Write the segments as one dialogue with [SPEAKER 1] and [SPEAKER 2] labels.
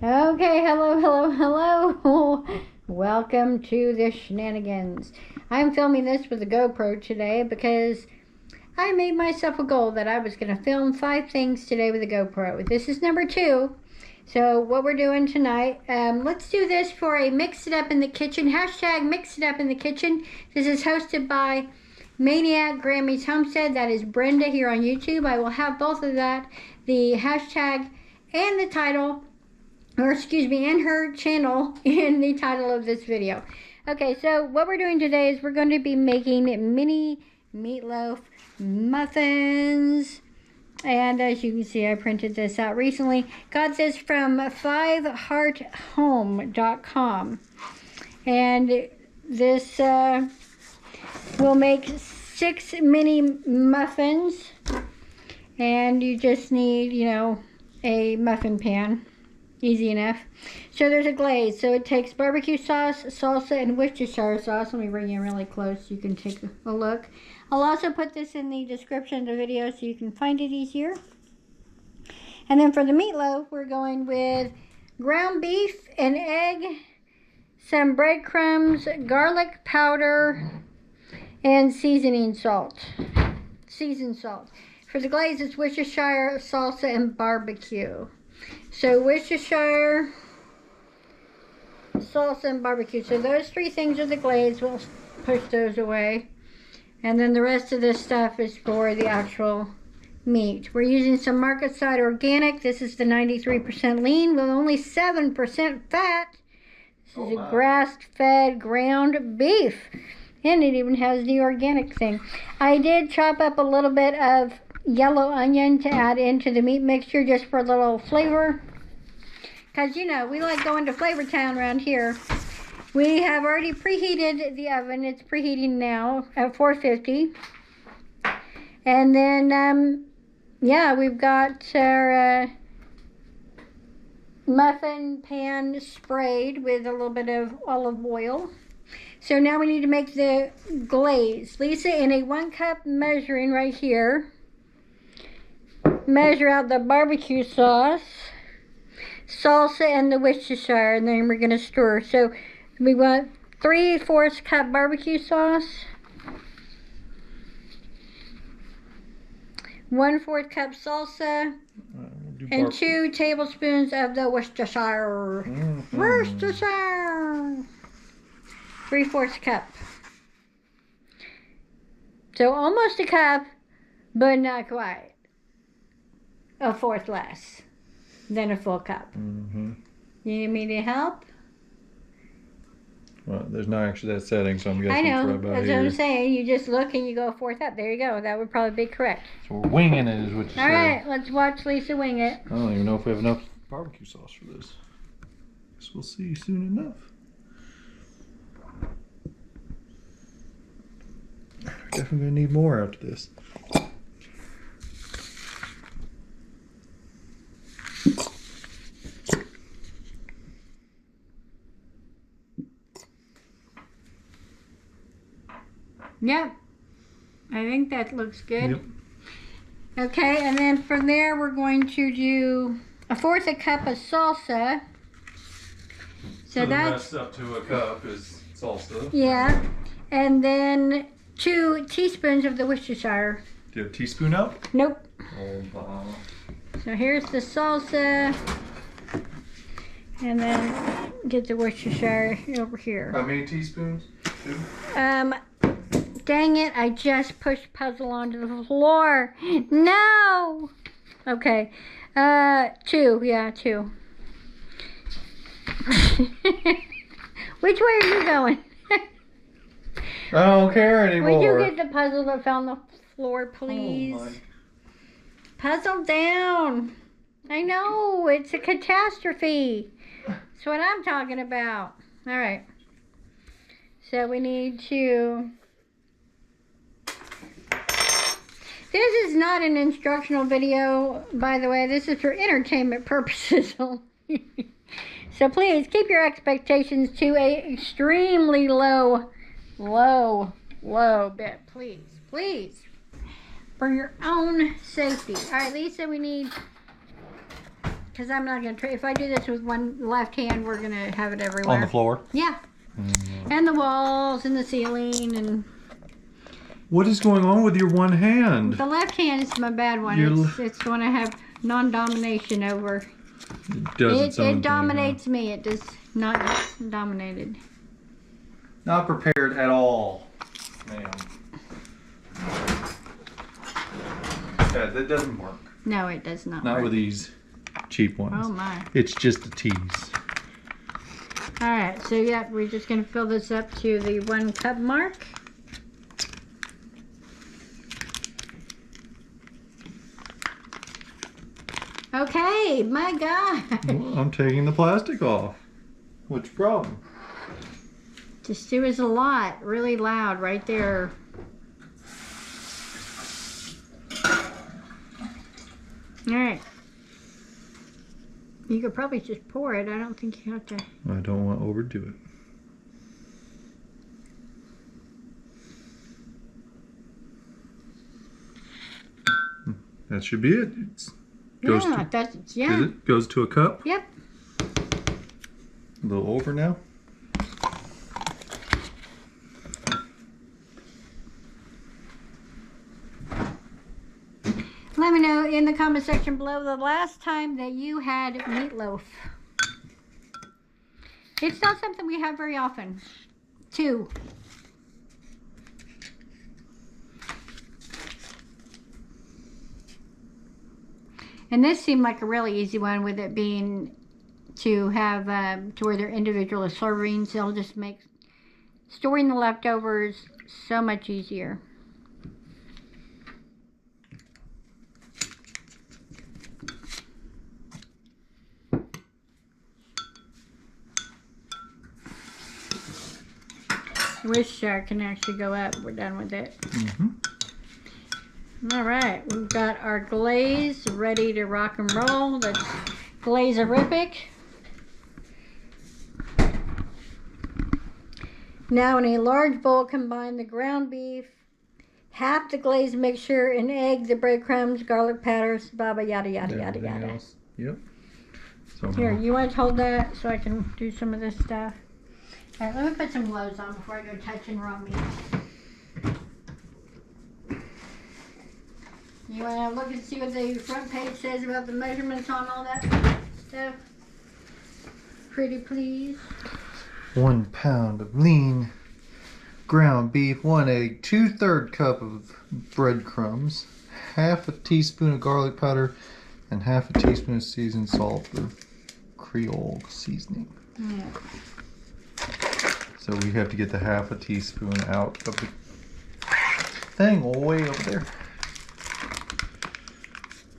[SPEAKER 1] Okay, hello. Welcome to the shenanigans. I'm filming this with a GoPro today because I made myself a goal that I was going to film 5 things today with a GoPro. This is number 2. So what we're doing tonight, let's do this for a Mix It Up in the Kitchen. Hashtag Mix It Up in the Kitchen. This is hosted by Maniac Grammy's Homestead. That is Brenda here on YouTube. I will have both of that, the hashtag and the title, or excuse me, and her channel in the title of this video. Okay, so what we're doing today is we're going to be making mini meatloaf muffins. And as you can see, I printed this out recently. Got this from 5hearthome.com. And this will make 6 mini muffins. And you just need, a muffin pan. Easy enough. So there's a glaze. So it takes barbecue sauce, salsa, and Worcestershire sauce. Let me bring you really close so you can take a look. I'll also put this in the description of the video so you can find it easier. And then for the meatloaf, we're going with ground beef, an egg, some breadcrumbs, garlic powder, and seasoning salt. Seasoned salt. For the glaze, it's Worcestershire, salsa, and barbecue. So Worcestershire, salsa, and barbecue. So those 3 things are the glaze. We'll push those away. And then the rest of this stuff is for the actual meat. We're using some market side organic. This is the 93% lean with only 7% fat. This is a grass-fed ground beef. And it even has the organic thing. I did chop up a little bit of yellow onion to add into the meat mixture just for a little flavor. Because, we like going to Flavor Town around here. We have already preheated the oven. It's preheating now at 450. And then, we've got our muffin pan sprayed with a little bit of olive oil. So now we need to make the glaze. Lisa, in a 1 cup measuring right here, measure out the barbecue sauce, salsa, and the Worcestershire, and then we're going to stir. So we want 3/4 cup barbecue sauce, 1/4 cup salsa, and 2 tablespoons of the Worcestershire. Worcestershire! 3/4 cup. So almost a cup, but not quite. A 1/4 less than a full cup. You need me to help?
[SPEAKER 2] Well, there's not actually that setting, so I'm guessing
[SPEAKER 1] I know,
[SPEAKER 2] it's right about
[SPEAKER 1] that's
[SPEAKER 2] here.
[SPEAKER 1] what I'm saying. You just look and you go 1/4 up. There you go. That would probably be correct.
[SPEAKER 2] So we're winging it is what you say.
[SPEAKER 1] Alright, let's watch Lisa wing it.
[SPEAKER 2] I don't even know if we have enough barbecue sauce for this. Guess we'll see soon enough. We're definitely going to need more after this.
[SPEAKER 1] Yep. I think that looks good.
[SPEAKER 2] Yep.
[SPEAKER 1] Okay, and then from there we're going to do 1/4 cup of salsa. So that's
[SPEAKER 2] the rest up to a cup is salsa.
[SPEAKER 1] Yeah. And then 2 teaspoons of the Worcestershire.
[SPEAKER 2] Do you have a teaspoon out?
[SPEAKER 1] Nope.
[SPEAKER 2] Oh,
[SPEAKER 1] So here's the salsa. And then get the Worcestershire over here.
[SPEAKER 2] how many teaspoons? 2?
[SPEAKER 1] Dang it, I just pushed puzzle onto the floor. No! Okay. 2, yeah, 2. Which way are you going?
[SPEAKER 2] I don't care anymore.
[SPEAKER 1] Would you get the puzzle that fell on the floor, please?
[SPEAKER 2] Oh,
[SPEAKER 1] Puzzle down. I know, it's a catastrophe. That's what I'm talking about. All right. So we need to... This is not an instructional video, by the way. This is for entertainment purposes only. So please keep your expectations to a extremely low bit. Please. For your own safety. All right, Lisa, we need because I'm not going to try. If I do this with one left hand, we're going to have it everywhere.
[SPEAKER 2] On the floor?
[SPEAKER 1] Yeah. And the walls and the ceiling and...
[SPEAKER 2] What is going on with your one hand?
[SPEAKER 1] The left hand is my bad one. It's the one I have non-domination over.
[SPEAKER 2] It does its own
[SPEAKER 1] It dominates me. It does not get dominated.
[SPEAKER 2] Not prepared at all, ma'am. Yeah, that doesn't work.
[SPEAKER 1] No, it does not
[SPEAKER 2] Not
[SPEAKER 1] work.
[SPEAKER 2] with these cheap ones.
[SPEAKER 1] Oh my.
[SPEAKER 2] It's just a tease.
[SPEAKER 1] Alright, so yeah, we're just going to fill this up to the 1 cup mark. Okay, my God.
[SPEAKER 2] Well, I'm taking the plastic off. What's your problem?
[SPEAKER 1] Just there was a lot, really loud right there. Alright. You could probably just pour it. I don't think you have to.
[SPEAKER 2] I don't want to overdo it. That should be it. Goes to a cup.
[SPEAKER 1] Yep.
[SPEAKER 2] A little over now.
[SPEAKER 1] Let me know in the comment section below the last time that you had meatloaf. It's not something we have very often. 2. And this seemed like a really easy one, with it being to have to where they're individual servings. It'll just make storing the leftovers so much easier. Wish I can actually go up. We're done with it. All right, we've got our glaze ready to rock and roll. That's glaze-erific. Now in a large bowl, combine the ground beef, half the glaze mixture, an egg, the breadcrumbs, garlic powders, blah blah yada yada yada yada.
[SPEAKER 2] Else. Yep. So
[SPEAKER 1] here, you want to hold that so I can do some of this stuff? All right, let me put some gloves on before I go touching raw meat. You want to look and see what the front page says about the measurements on all that stuff? Pretty please.
[SPEAKER 2] 1 pound of lean ground beef, 1 egg, 2/3 cup of breadcrumbs, half a teaspoon of garlic powder, and half a teaspoon of seasoned salt for Creole seasoning.
[SPEAKER 1] Yeah.
[SPEAKER 2] So we have to get the half a teaspoon out of the thing way over there.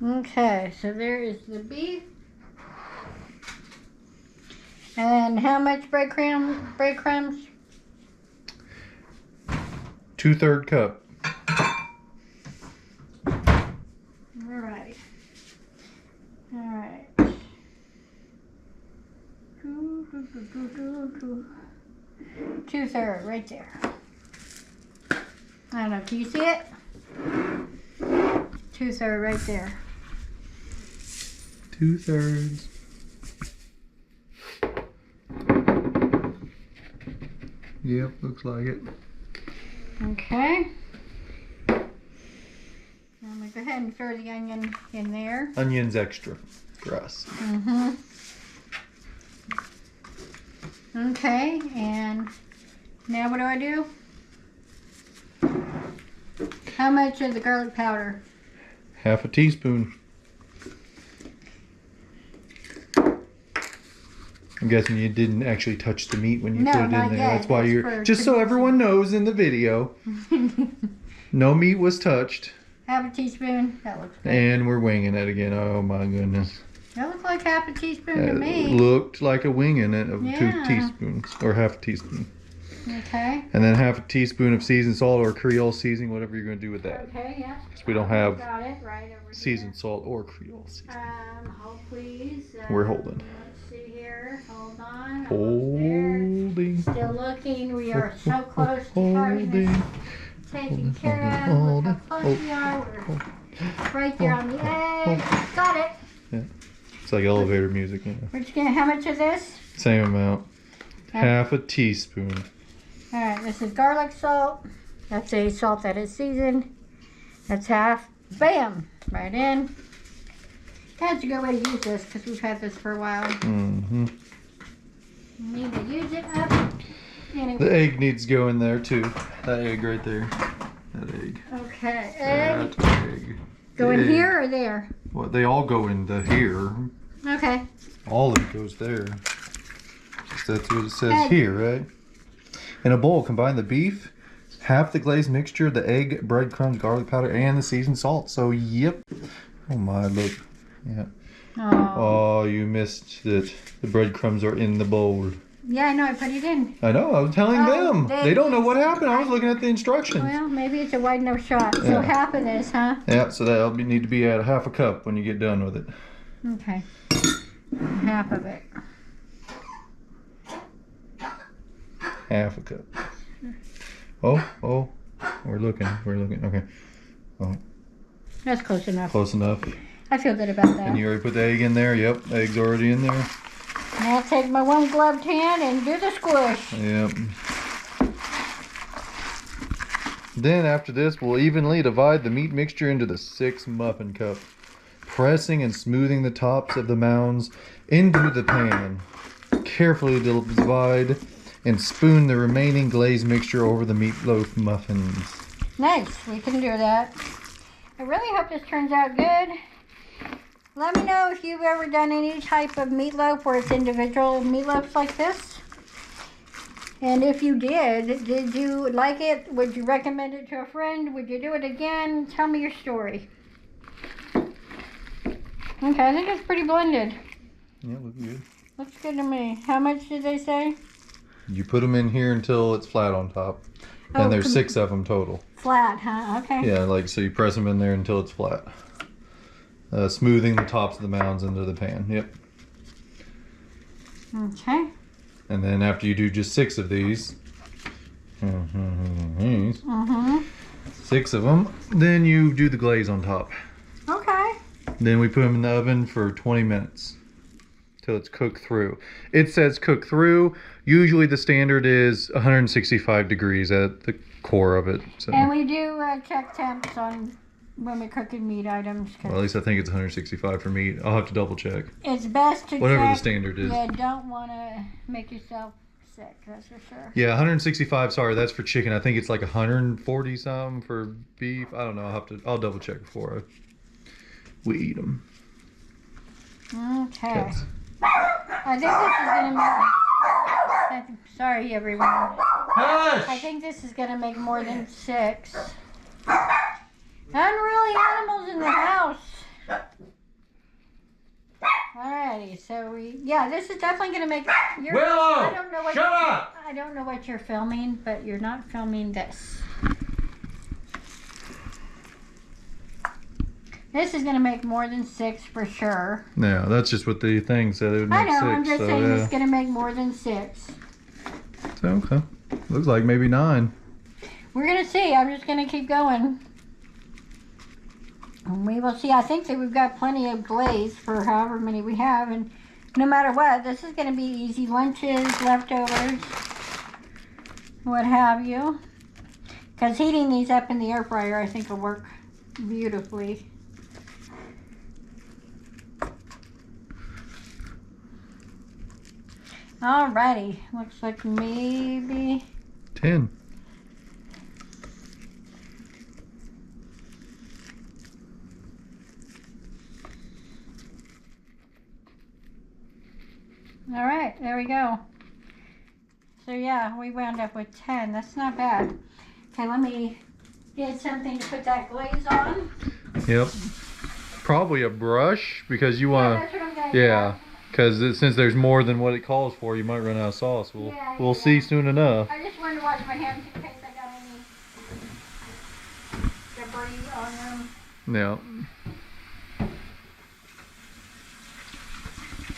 [SPEAKER 1] Okay, so there is the beef. And how much breadcrumbs?
[SPEAKER 2] 2/3 cup.
[SPEAKER 1] Alright. Alright. 2/3 right there. I don't know, can you see it? 2/3 right there.
[SPEAKER 2] 2/3. Yep, looks like it.
[SPEAKER 1] Okay. I'm gonna go ahead and throw the onion in there.
[SPEAKER 2] Onion's extra for us.
[SPEAKER 1] Okay, and now what do I do? How much of the garlic powder?
[SPEAKER 2] Half a teaspoon. I'm guessing you didn't actually touch the meat when you put it in there.
[SPEAKER 1] Yet.
[SPEAKER 2] That's why you're just so everyone knows in the video. No meat was touched.
[SPEAKER 1] Half a teaspoon. That looks good.
[SPEAKER 2] And we're winging it again. Oh my goodness.
[SPEAKER 1] That looks like half a teaspoon to me.
[SPEAKER 2] Looked like a wing in it of 2 teaspoons or half a teaspoon.
[SPEAKER 1] Okay.
[SPEAKER 2] And then half a teaspoon of seasoned salt or Creole seasoning, whatever you're going to do with that.
[SPEAKER 1] Okay, yeah.
[SPEAKER 2] Because we don't have
[SPEAKER 1] got it right over
[SPEAKER 2] seasoned salt or Creole seasoning.
[SPEAKER 1] Hold please.
[SPEAKER 2] We're holding.
[SPEAKER 1] Let's see here. Hold on.
[SPEAKER 2] Holding.
[SPEAKER 1] Still looking. We are so close to having this taken care of. Look how close we are. We're right there on the edge. Got it.
[SPEAKER 2] Yeah. It's like elevator music. Yeah.
[SPEAKER 1] We're just gonna, how much of this?
[SPEAKER 2] Same amount. Half a teaspoon.
[SPEAKER 1] Alright, this is garlic salt. That's a salt that is seasoned. That's half. Bam! Right in. That's a good way to use this because we've had this for a while.
[SPEAKER 2] Mm-hmm.
[SPEAKER 1] You need to use it up. Anyway.
[SPEAKER 2] The egg needs to go in there too. That egg right there. That egg.
[SPEAKER 1] Okay, egg.
[SPEAKER 2] That egg.
[SPEAKER 1] Go in
[SPEAKER 2] Egg.
[SPEAKER 1] here or there?
[SPEAKER 2] Well, they all go into here.
[SPEAKER 1] Okay.
[SPEAKER 2] All of it goes there. That's what it says
[SPEAKER 1] Egg.
[SPEAKER 2] here, right? In a bowl, combine the beef, half the glazed mixture, the egg, breadcrumbs, garlic powder, and the seasoned salt. So, yep. Oh my, look. Yeah. Oh, you missed it. The breadcrumbs are in the bowl.
[SPEAKER 1] Yeah, I know. I put it in.
[SPEAKER 2] I know. I was telling them. They don't know what happened. I was looking at the instructions.
[SPEAKER 1] Well, maybe it's a wide enough shot. So
[SPEAKER 2] Yeah.
[SPEAKER 1] half of this, huh?
[SPEAKER 2] Yeah, so that'll need to be at half a cup when you get done with it.
[SPEAKER 1] Okay. Half of it.
[SPEAKER 2] Half a cup. Oh. We're looking. Okay. Oh,
[SPEAKER 1] That's close enough.
[SPEAKER 2] close enough.
[SPEAKER 1] I feel good about that.
[SPEAKER 2] And you already put the egg in there? Yep, egg's already in there.
[SPEAKER 1] Now I'll take my one gloved hand and do the squish.
[SPEAKER 2] Yep. Then after this, we'll evenly divide the meat mixture into the 6 muffin cup, pressing and smoothing the tops of the mounds into the pan. Carefully divide and spoon the remaining glazed mixture over the meatloaf muffins.
[SPEAKER 1] Nice, we can do that. I really hope this turns out good. Let me know if you've ever done any type of meatloaf where it's individual meatloafs like this. And if you did you like it? Would you recommend it to a friend? Would you do it again? Tell me your story. Okay, I think it's pretty blended.
[SPEAKER 2] Yeah, looks good.
[SPEAKER 1] Looks good to me. How much did they say?
[SPEAKER 2] You put them in here until it's flat on top.
[SPEAKER 1] Oh,
[SPEAKER 2] And there's 6 of them total.
[SPEAKER 1] Flat, huh? Okay.
[SPEAKER 2] Yeah, like so you press them in there until it's flat. Smoothing the tops of the mounds into the pan. Yep.
[SPEAKER 1] Okay.
[SPEAKER 2] And then after you do just 6 of these, 6 of them, then you do the glaze on top.
[SPEAKER 1] Okay.
[SPEAKER 2] Then we put them in the oven for 20 minutes till it's cooked through. It says cook through. Usually the standard is 165 degrees at the core of it. So.
[SPEAKER 1] And we do check temps on when we're cooking meat items.
[SPEAKER 2] Well, at least I think it's 165 for meat. I'll have to double check.
[SPEAKER 1] It's best to
[SPEAKER 2] Whatever
[SPEAKER 1] check.
[SPEAKER 2] the standard is.
[SPEAKER 1] You don't want to make yourself sick, that's for sure.
[SPEAKER 2] Yeah, 165. Sorry, that's for chicken. I think it's like 140 something for beef. I don't know. I'll double check before we eat them.
[SPEAKER 1] Okay. I think this is gonna make. Sorry, everyone.
[SPEAKER 2] Hush!
[SPEAKER 1] I think this is gonna make more than 6. Unruly animals in the house. Alrighty, so this is definitely gonna make.
[SPEAKER 2] Willow!
[SPEAKER 1] I don't know what.
[SPEAKER 2] Shut up!
[SPEAKER 1] I don't know what you're filming, but you're not filming this. This is gonna make more than 6 for sure.
[SPEAKER 2] Yeah, that's just what the thing said. It would make
[SPEAKER 1] I know.
[SPEAKER 2] 6.
[SPEAKER 1] I'm just
[SPEAKER 2] so,
[SPEAKER 1] saying
[SPEAKER 2] yeah.
[SPEAKER 1] it's gonna make more than 6.
[SPEAKER 2] So, okay. Looks like maybe 9.
[SPEAKER 1] We're gonna see. I'm just gonna keep going. And we will see. I think that we've got plenty of glaze for however many we have, and no matter what, this is gonna be easy lunches, leftovers, what have you. Because heating these up in the air fryer, I think will work beautifully. Alrighty, looks like maybe
[SPEAKER 2] 10.
[SPEAKER 1] All right, there we go. So yeah, we wound up with 10. That's not bad. Okay, let me get something to put that glaze on.
[SPEAKER 2] Yep. Probably a brush because you want
[SPEAKER 1] That's what I'm gonna
[SPEAKER 2] yeah, because since there's more than what it calls for, you might run out of sauce. We'll see soon enough.
[SPEAKER 1] I just wanted to wash my hands in case I got any debris on them.
[SPEAKER 2] Yeah.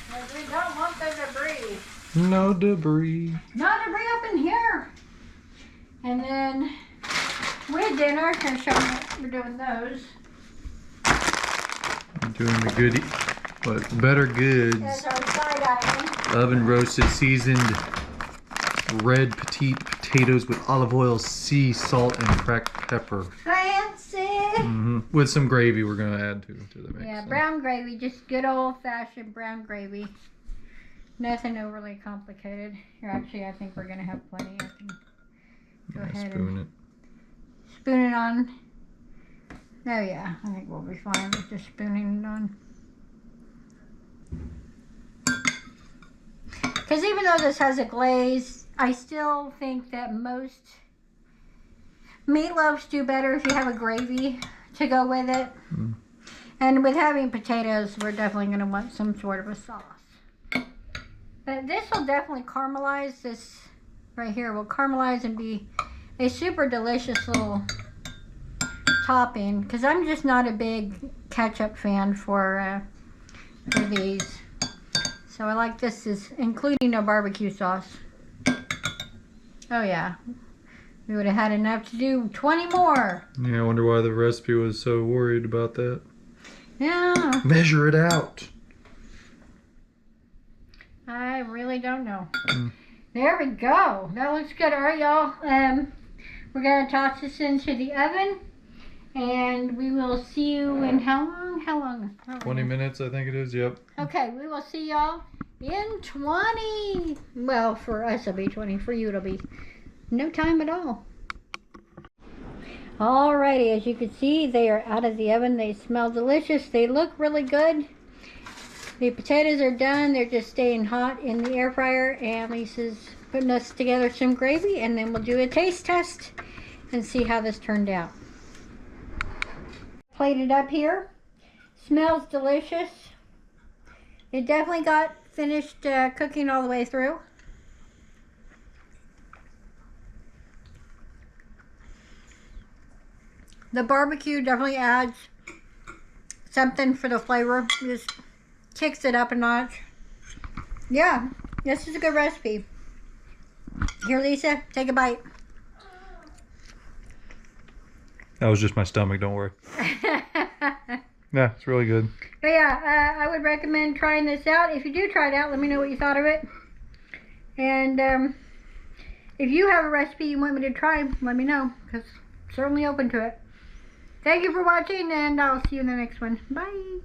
[SPEAKER 1] Because we don't want the debris.
[SPEAKER 2] No debris.
[SPEAKER 1] No debris up in here. And then with dinner, I'm showing you we're doing those.
[SPEAKER 2] I'm doing the goodie. But Better Goods.
[SPEAKER 1] That's our side item.
[SPEAKER 2] Oven roasted, seasoned, red petite potatoes with olive oil, sea salt, and cracked pepper.
[SPEAKER 1] Fancy!
[SPEAKER 2] With some gravy we're going to add to the mix.
[SPEAKER 1] Yeah, brown gravy. Just good old-fashioned brown gravy. Nothing overly complicated. Here, actually, I think we're going to have plenty. I can go ahead and spoon it on. Oh, yeah. I think we'll be fine with just spooning it on. Because even though this has a glaze, I still think that most meatloafs do better if you have a gravy to go with it. And with having potatoes, we're definitely going to want some sort of a sauce. But this will definitely caramelize. This right here will caramelize and be a super delicious little topping. Because I'm just not a big ketchup fan for these. So I like this is including a barbecue sauce. Oh yeah. We would have had enough to do 20 more.
[SPEAKER 2] Yeah, I wonder why the recipe was so worried about that.
[SPEAKER 1] Yeah.
[SPEAKER 2] Measure it out.
[SPEAKER 1] I really don't know. There we go. That looks good. All right, y'all. We're going to toss this into the oven. And we will see you in how long? How long?
[SPEAKER 2] 20 minutes, I think it is. Yep.
[SPEAKER 1] Okay, we will see y'all in 20. Well, for us it'll be 20. For you it'll be no time at all. Alrighty, as you can see, they are out of the oven. They smell delicious. They look really good. The potatoes are done. They're just staying hot in the air fryer. And Lisa's putting us together some gravy. And then we'll do a taste test and see how this turned out. Plated up here. Smells delicious. It definitely got finished cooking all the way through. The barbecue definitely adds something for the flavor. Just kicks it up a notch. Yeah, this is a good recipe. Here, Lisa, take a bite.
[SPEAKER 2] That was just my stomach, don't worry. Yeah, it's really good.
[SPEAKER 1] But yeah, I would recommend trying this out. If you do try it out, let me know what you thought of it. And if you have a recipe you want me to try, let me know, because I'm certainly open to it. Thank you for watching, and I'll see you in the next one. Bye.